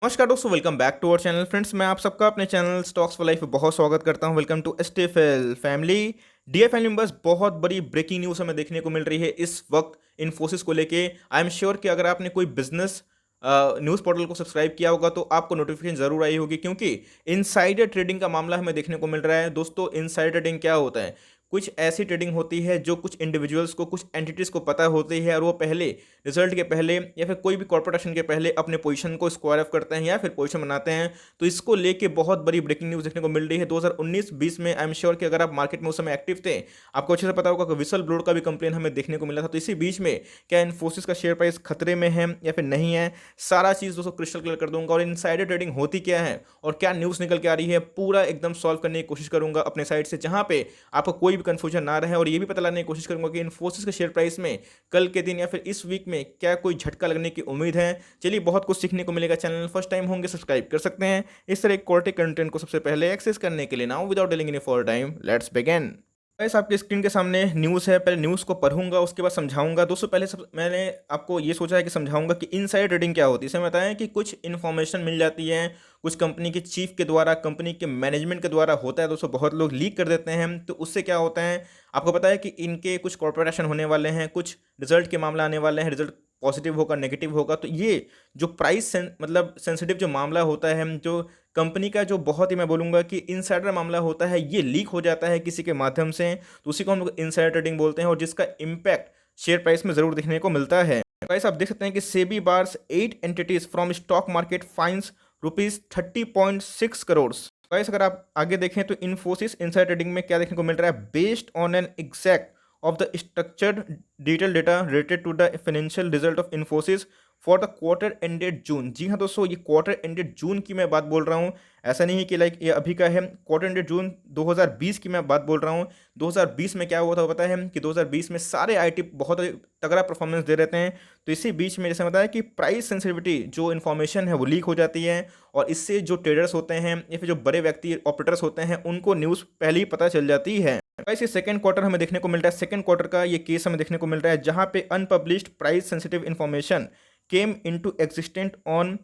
नमस्कार दोस्तों, welcome back to our channel. Friends, मैं आप सबका अपने चैनल स्टॉक्स फॉर लाइफ पे बहुत स्वागत करता हूं। Welcome to STFL family. Dear family members, बहुत बड़ी ब्रेकिंग न्यूज़ हमें देखने को मिल रही है इस वक्त इन्फोसिस को लेके। आई एम श्योर कि अगर आपने कोई बिजनेस न्यूज़ पोर्टल को सब्सक्राइब किया होगा तो आपको नोटिफिकेशन जरूर आई होगी, क्योंकि इनसाइडर ट्रेडिंग का मामला हमें देखने को मिल रहा है। दोस्तों, इनसाइडर ट्रेडिंग क्या होता है? कुछ ऐसी ट्रेडिंग होती है जो कुछ इंडिविजुअल्स को, कुछ एंटिटीज को पता होती है और वो पहले रिजल्ट के पहले या फिर कोई भी कॉर्पोरेट एक्शन के पहले अपने पोजीशन को स्क्वायर ऑफ करते हैं या फिर पोजीशन बनाते हैं। तो इसको लेके बहुत बड़ी ब्रेकिंग न्यूज़ देखने को मिल रही है 2019-20 में। आई एम श्योर कि अगर आप मार्केट में उस समय एक्टिव थे, आपको अच्छे से पता होगा कि विसल ब्लोर का भी कंप्लेन हमें देखने को मिला था। तो इसी बीच में क्या इन्फोसिस का शेयर प्राइस खतरे में है या फिर नहीं है, सारा चीज़ दोस्तों क्रिस्टल क्लियर कर दूंगा। और इनसाइडर ट्रेडिंग होती क्या है और क्या न्यूज़ निकल के आ रही है, पूरा एकदम सॉल्व करने की कोशिश करूंगा अपने साइड से, जहां पे आपको कोई भी कंफ्यूजन ना रहे। और ये भी पता लगाने की कोशिश करूंगा कि इन्फोसिस के शेयर प्राइस में कल के दिन या फिर इस वीक में क्या कोई झटका लगने की उम्मीद है। चलिए, बहुत कुछ सीखने को मिलेगा। चैनल फर्स्ट टाइम होंगे, सब्सक्राइब कर सकते हैं इस तरह क्वालिटी कंटेंट को सबसे पहले एक्सेस करने के लिए। Now without delaying any for time, let's begin. Guys, आपके स्क्रीन के सामने न्यूज़ है। पहले न्यूज़ को पढ़ूंगा, उसके बाद समझाऊंगा। दोस्तों, पहले मैंने आपको ये सोचा है कि समझाऊंगा कि इनसाइड ट्रेडिंग क्या होती है। इसमें बताएं कि कुछ इन्फॉर्मेशन मिल जाती है, कुछ कंपनी के चीफ के द्वारा, कंपनी के मैनेजमेंट के द्वारा होता है। दोस्तों, बहुत लोग लीक कर देते हैं, तो उससे क्या होता है, आपको पता है कि इनके कुछ कॉर्पोरेट एक्शन होने वाले हैं, कुछ रिजल्ट के मामला आने वाले हैं। रिजल्ट पॉजिटिव होगा, नेगेटिव होगा, तो ये जो प्राइस मतलब सेंसिटिव जो मामला होता है, जो कंपनी का जो बहुत ही मैं बोलूँगा कि इनसाइडर मामला होता है, ये लीक हो जाता है किसी के माध्यम से, तो उसी को हम लोग इनसाइडर ट्रेडिंग बोलते हैं और जिसका इम्पैक्ट शेयर प्राइस में ज़रूर देखने को मिलता है। गाइस, आप देख सकते हैं कि SEBI bars 8 entities from stock market fines ₹30.6 crore. Guys, अगर आप आगे देखें तो इन्फोसिस इनसाइडर ट्रेडिंग में क्या देखने को मिल रहा है, based on an exact of the structured detailed data related to the financial result of Infosys for the quarter ended June. जी हाँ दोस्तों, ये क्वार्टर एंडेड जून की मैं बात बोल रहा हूँ। ऐसा नहीं है कि लाइक ये अभी का है। क्वार्टर एंडेड जून 2020 की मैं बात बोल रहा हूँ। 2020 में क्या हुआ था वो पता है कि 2020 में सारे आईटी बहुत तगड़ा परफॉर्मेंस दे रहे थे। तो इसी बीच में जैसे बताया कि प्राइस सेंसिटिविटी जो इन्फॉर्मेशन है वो लीक हो जाती है और इससे जो ट्रेडर्स होते हैं या फिर जो बड़े व्यक्ति ऑपरेटर्स होते हैं उनको न्यूज़ पहले ही पता चल जाती है। वैसे सेकंड क्वार्टर हमें देखने को मिल रहा है, सेकंड क्वार्टर का ये केस हमें देखने को मिल रहा है, जहां पे unpublished price sensitive information came into existent on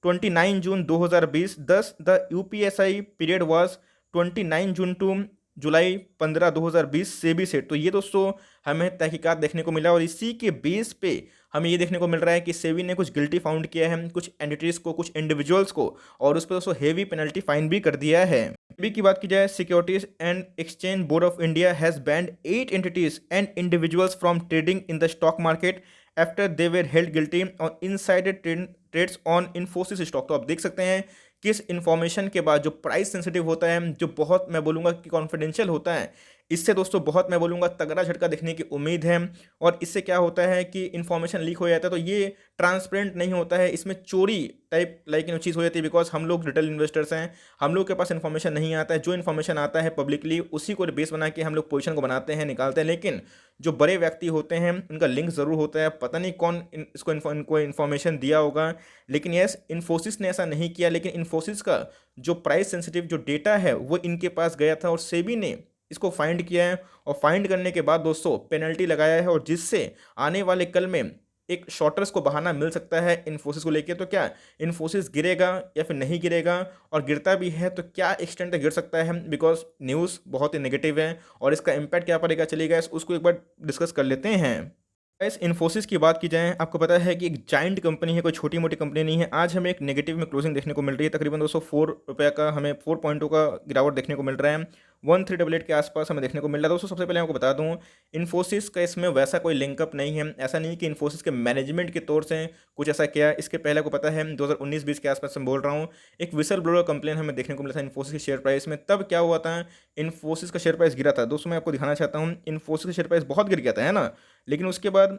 29 June 2020। Thus the UPSI period was 29 June to July 15 2020 SEBI से। तो ये दोस्तों हमें तहकीकात देखने को मिला और इसी के बेस पे हमें ये देखने को मिल रहा है कि सेबी ने कुछ गिल्टी फाउंड किया है कुछ एंटिटीज को, कुछ इंडिविजुअल्स को, और उस पर दोस्तों हेवी पेनल्टी फाइन भी कर दिया है। सेबी की बात की जाए, securities and exchange board of India has banned 8 entities and individuals from trading in the stock market after they were held guilty on insider trades on Infosys stock. तो आप देख सकते हैं कि इस इन्फॉर्मेशन के बाद जो प्राइस सेंसिटिव होता है, जो बहुत मैं बोलूँगा कि कॉन्फिडेंशियल होता है, इससे दोस्तों बहुत मैं बोलूँगा तगड़ा झटका देखने की उम्मीद है। और इससे क्या होता है कि इन्फॉर्मेशन लीक हो जाता है तो ये ट्रांसपेरेंट नहीं होता है, इसमें चोरी टाइप लाइक चीज़ हो जाती है। बिकॉज हम लोग रिटेल इन्वेस्टर्स हैं, हम लोग के पास इन्फॉर्मेशन नहीं आता है। जो इन्फॉर्मेशन आता है पब्लिकली उसी को बेस बना के हम लोग पोजीशन को बनाते हैं, निकालते हैं। लेकिन जो बड़े व्यक्ति होते हैं उनका लिंक ज़रूर होता है, पता नहीं कौन इसको इनको इन्फॉर्मेशन दिया होगा। लेकिन यस, इन्फोसिस ने ऐसा नहीं किया, लेकिन इन्फोसिस का जो प्राइस सेंसिटिव जो डेटा है वो इनके पास गया था और सेबी ने इसको फाइंड किया है। और फाइंड करने के बाद दोस्तों पेनल्टी लगाया है और जिससे आने वाले कल में एक शॉर्टर्स को बहाना मिल सकता है इन्फोसिस को लेके। तो क्या इन्फोसिस गिरेगा या फिर नहीं गिरेगा, और गिरता भी है तो क्या एक्सटेंट तक गिर सकता है, बिकॉज न्यूज़ बहुत ही नेगेटिव है और इसका इम्पैक्ट क्या पड़ेगा, चलिएगा उसको एक बार डिस्कस कर लेते हैं। इस इन्फोसिस की बात की जाए, आपको पता है कि एक जाइंट कंपनी है, कोई छोटी मोटी कंपनी नहीं है। आज हमें एक नेगेटिव में क्लोजिंग देखने को मिल रही है, तकरीबन ₹204 का, हमें 4.2 का गिरावट देखने को मिल रहा है। 1388 के आसपास हमें देखने को मिल रहा है। दोस्तों, सबसे पहले आपको बता दूं, इन्फोसिस का इसमें वैसा कोई लिंकअप नहीं है। ऐसा नहीं कि इन्फोसिस के मैनेजमेंट के तौर से कुछ ऐसा किया। इसके पहले आपको पता है 2019-20 के आसपास मैं बोल रहा हूँ, एक विसल ब्लोअर कंप्लेन हमें देखने को मिला था इन्फोसिस के शेयर प्राइस में। तब क्या हुआ था, इन्फोसिस का शेयर प्राइस गिरा था। दोस्तों, मैं आपको दिखाना चाहता हूँ, इन्फोसिस का शेयर प्राइस बहुत गिर गया था, है ना। लेकिन उसके बाद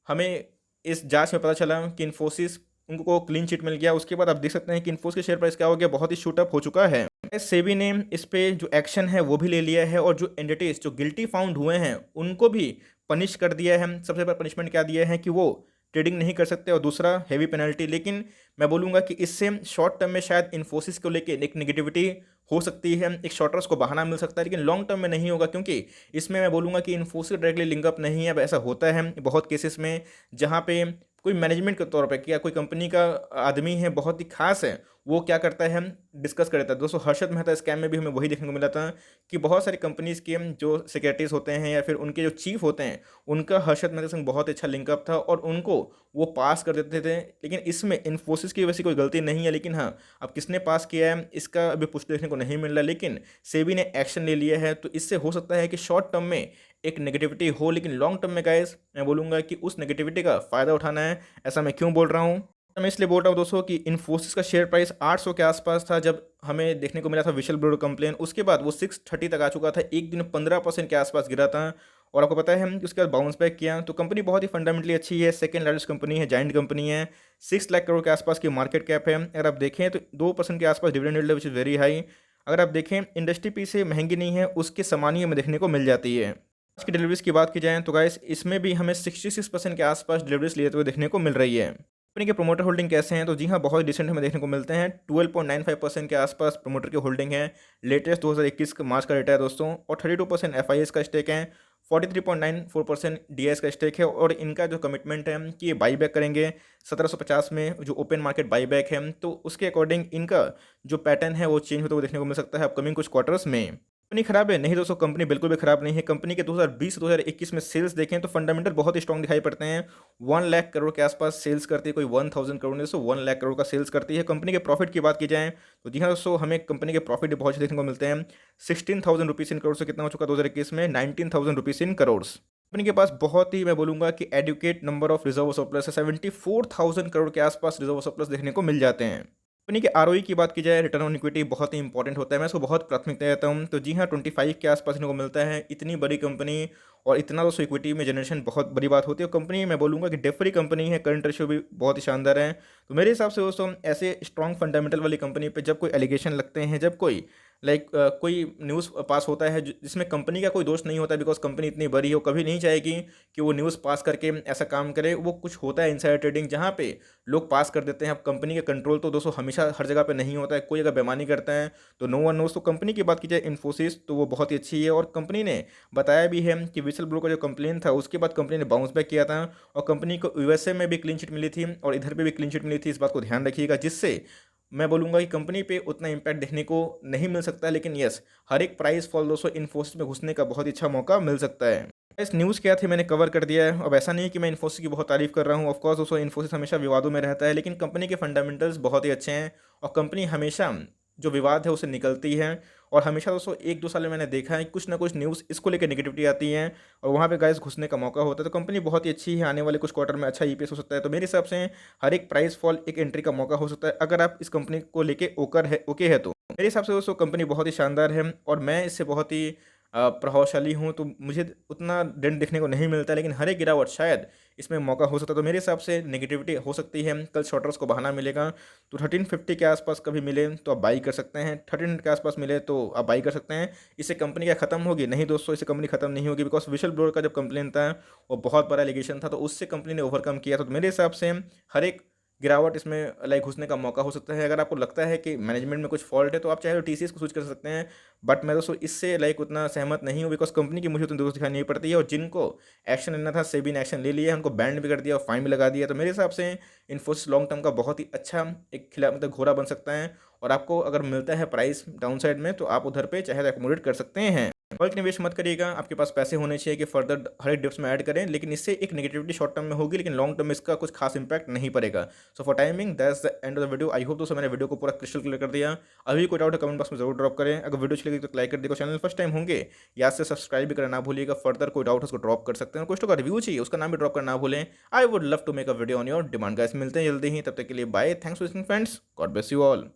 हमें इस जांच में पता चला कि इन्फोसिस उनको क्लीन चिट मिल गया। उसके बाद आप देख सकते हैं कि इन्फोसिस के शेयर प्राइस क्या हो गया, बहुत ही शूट अप हो चुका है। सेबी ने इस पे जो एक्शन है वो भी ले लिया है और जो एंटिटीज जो गिल्टी फाउंड हुए हैं उनको भी पनिश कर दिया है। सबसे बड़ा पनिशमेंट क्या दिया है कि वो ट्रेडिंग नहीं कर सकते, और दूसरा हैवी पेनल्टी। लेकिन मैं बोलूँगा कि इससे शॉर्ट टर्म में शायद इन्फोसिस को लेकर एक नेगेटिविटी हो सकती है, एक शॉर्टर्स को बहाना मिल सकता है, लेकिन लॉन्ग टर्म में नहीं होगा, क्योंकि इसमें मैं बोलूँगा कि इन्फोसिस डायरेक्टली लिंकअप नहीं है। अब ऐसा होता है बहुत केसेस में जहाँ पे कोई मैनेजमेंट के तौर पे क्या कोई कंपनी का आदमी है बहुत ही खास है, वो क्या करता है हम डिस्कस कर लेते हैं। दोस्तों हर्षद मेहता स्कैम में भी हमें वही देखने को मिला था कि बहुत सारी कंपनीज़ के जो सेक्रेटरीज होते हैं या फिर उनके जो चीफ होते हैं, उनका हर्षद मेहता संग बहुत अच्छा लिंकअप था और उनको वो पास कर देते थे। लेकिन इसमें इन्फोसिस की वैसी कोई गलती नहीं है, लेकिन हाँ, अब किसने पास किया है इसका अभी पुष्टि देखने को नहीं मिल रहा, लेकिन सेबी ने एक्शन ले लिया है। तो इससे हो सकता है कि शॉर्ट टर्म में एक नेगेटिविटी हो, लेकिन लॉन्ग टर्म में गाइस मैं बोलूँगा कि उस नेगेटिविटी का फ़ायदा उठाना है। ऐसा मैं क्यों बोल रहा हूँ? मैं इसलिए बोल रहा हूँ दोस्तों कि इन्फोसिस का शेयर प्राइस 800 के आसपास था जब हमें देखने को मिला था विशल ब्रोडो कंप्लेन। उसके बाद वो 630 तक आ चुका था, एक दिन 15% के आसपास गिरा था और आपको पता है हम उसके बाद बाउंस बैक किया। तो कंपनी बहुत ही फंडामेंटली अच्छी है, सेकंड लार्जेस्ट कंपनी है, जाइंट कंपनी है, 6 लाख करोड़ के आसपास की मार्केट कैप है। अगर आप देखें तो 2% के आसपास डिविडेंड यील्ड है, विच इज़ वेरी हाई। अगर आप देखें इंडस्ट्री पी से महंगी नहीं है, उसके समान ही हमें देखने को मिल जाती है। आज की डिलीवरीज की बात की जाए तो गाइस इसमें भी हमें 66% के आसपास डिलीवरीज लेते हुए देखने को मिल रही है। कंपनी के प्रोमोटर होल्डिंग कैसे हैं? तो जी हाँ, बहुत डिसेंट हमें देखने को मिलते हैं। 12.95% के आसपास प्रोमोटर की होल्डिंग है। लेटेस्ट 2021 का मार्च का डेटा है दोस्तों, और 32% एफआईएस का स्टेक है, 43.94% डीआईएस का स्टेक है। और इनका जो कमिटमेंट है कि ये बाईबैक करेंगे 1750 में जो ओपन मार्केट बाईबैक है, तो उसके अकॉर्डिंग इनका जो पैटर्न है वो चेंज होते हुए देखने को मिल सकता है अपकमिंग कुछ क्वार्टर्स में। कंपनी खराब है? नहीं दोस्तों, कंपनी बिल्कुल भी खराब नहीं है। कंपनी के 2020-2021 में सेल्स देखें तो फंडामेंटल बहुत ही स्ट्रॉन्ग दिखाई पड़ते हैं। 1 लाख करोड़ के आसपास सेल्स करती है, कोई 1000 करोड़ नहीं दोस्तों, 1 लाख करोड़ का सेल्स करती है। कंपनी के प्रॉफिट की बात की जाए तो जी हाँ दोस्तों, हमें कंपनी के प्रॉफिट भी बहुत अच्छे देखने को मिलते हैं। 16,000 रुपीज़ इन करोड़ से कितना हो चुका 2021 में? 19,000 रुपीज़ इन करोड़। कंपनी के पास बहुत ही मैं बोलूँगा कि adequate number of reserve surplus है, 74,000 करोड़ के आसपास रिजर्व सरप्लस देखने को मिल जाते हैं। कंपनी के आरओई की बात की जाए, रिटर्न ऑन इक्विटी बहुत ही इंपॉर्टेंट होता है, मैं इसको बहुत प्राथमिकता देता हूँ। तो जी हाँ, 25 के आसपास इनको मिलता है। इतनी बड़ी कंपनी और इतना दोस्तों इक्विटी में जनरेशन बहुत बड़ी बात होती है। कंपनी मैं बोलूँगा कि डेट फ्री कंपनी है, करंट रेशियो भी बहुत ही शानदार है। तो मेरे हिसाब से दोस्तों ऐसे स्ट्रॉन्ग फंडामेंटल वाली कंपनी पे जब कोई एलिगेशन लगते हैं, जब कोई कोई न्यूज़ पास होता है जिसमें कंपनी का कोई दोष नहीं होता, बिकॉज कंपनी इतनी बड़ी है, वो कभी नहीं चाहेगी कि वो न्यूज़ पास करके ऐसा काम करे। वो कुछ होता है इनसाइडर ट्रेडिंग जहाँ पे लोग पास कर देते हैं। अब कंपनी का कंट्रोल तो दोस्तों हमेशा हर जगह पे नहीं होता है, कोई अगर बेईमानी करता है तो नो वन नोस। तो कंपनी की बात की जाए इन्फोसिस, तो वो बहुत ही अच्छी है और कंपनी ने बताया भी है कि विसल ब्रो का जो कंप्लेन था उसके बाद कंपनी ने बाउंस बैक किया था और कंपनी को यूएसए में भी क्लीन चिट मिली थी और इधर पे भी क्लीन चिट मिली थी। इस बात को ध्यान रखिएगा, जिससे मैं बोलूँगा कि कंपनी पे उतना इम्पैक्ट देखने को नहीं मिल सकता, लेकिन यस, हर एक प्राइस फॉल दोस्तों इन्फोसिस में घुसने का बहुत ही अच्छा मौका मिल सकता है। इस न्यूज़ क्या थी मैंने कवर कर दिया है। अब ऐसा नहीं है कि मैं इन्फोसिस की बहुत तारीफ कर रहा हूँ। ऑफ कोर्स दोस्तों इन्फोसिस हमेशा विवादों में रहता है, लेकिन कंपनी के फंडामेंटल्स बहुत ही अच्छे हैं और कंपनी हमेशा जो विवाद है उसे निकलती है। और हमेशा दोस्तों 1-2 साल में मैंने देखा है कुछ ना कुछ न्यूज़ इसको लेकर नेगेटिविटी आती है और वहाँ पे गाइस घुसने का मौका होता है। तो कंपनी बहुत ही अच्छी है, आने वाले कुछ क्वार्टर में अच्छा ईपीएस हो सकता है। तो मेरे हिसाब से हर एक प्राइस फॉल एक एंट्री का मौका हो सकता है, अगर आप इस कंपनी को लेके ओके है तो। मेरे हिसाब से दोस्तों कंपनी बहुत ही शानदार है और मैं इससे बहुत ही प्रभावशाली हूँ, तो मुझे उतना डेंट देखने को नहीं मिलता, लेकिन हर एक गिरावट शायद इसमें मौका हो सकता है। तो मेरे हिसाब से नेगेटिविटी हो सकती है, कल शॉर्टर्स को बहाना मिलेगा। तो 1350 के आसपास कभी मिले तो आप बाई कर सकते हैं, 1300 के आसपास मिले तो आप बाई कर सकते हैं। इससे कंपनी क्या खत्म होगी? नहीं दोस्तों, इससे कंपनी खत्म नहीं होगी, बिकॉज विशल ब्लोअर का जब कंप्लेन था वो बहुत बड़ा एलिगेशन था, तो उससे कंपनी ने ओवरकम किया। तो मेरे हिसाब से हर एक गिरावट इसमें घुसने का मौका हो सकता है। अगर आपको लगता है कि मैनेजमेंट में कुछ फॉल्ट है तो आप चाहे तो टीसीएस को स्विच कर सकते हैं, बट मैं दोस्तों इससे उतना सहमत नहीं हूँ, बिकॉज कंपनी की मुझे उतनी दोस्त दिखाई नहीं पड़ती है और जिनको एक्शन लेना था सेबी ने एक्शन ले लिया है, उनको बैंड भी कर दिया और फाइन भी लगा दिया। तो मेरे हिसाब से इन्फोसिस लॉन्ग टर्म का बहुत ही अच्छा एक खिला घोड़ा बन सकता है और आपको अगर मिलता है प्राइस डाउन साइड में तो आप उधर पे चाहे तो एकोमोडेट कर सकते हैं। और निवेश मत करिएगा, आपके पास पैसे होने चाहिए कि फर्दर हर एक डिप्स में ऐड करें, लेकिन इससे एक नेगेटिविटी शॉर्ट टर्म में होगी, लेकिन लॉन्ग टर्म में इसका कुछ खास इंपैक्ट नहीं पड़ेगा। So for timing that's the end of the video. I hope दोस्तों मैंने वीडियो को पूरा क्रिस्टल क्लियर कर दिया। अभी कोई डाउट है कमेंट बॉक्स में जरूर ड्रॉप करें। अगर वीडियो अच्छी लगी तो लाइक कर देगा, चैनल फर्स्ट टाइम होंगे याद से सब्सक्राइब भी करना ना भूलिएगा। फर्दर कोई डाउट उसको ड्रॉप कर सकते हैं, कुछ तो का रिव्यू चाहिए उसका नाम भी ड्रॉप करना ना भूलें। I would love to make a video on your demand guys. मिलते हैं जल्दी ही, तब तक के लिए bye, thanks for listening friends, God bless you all.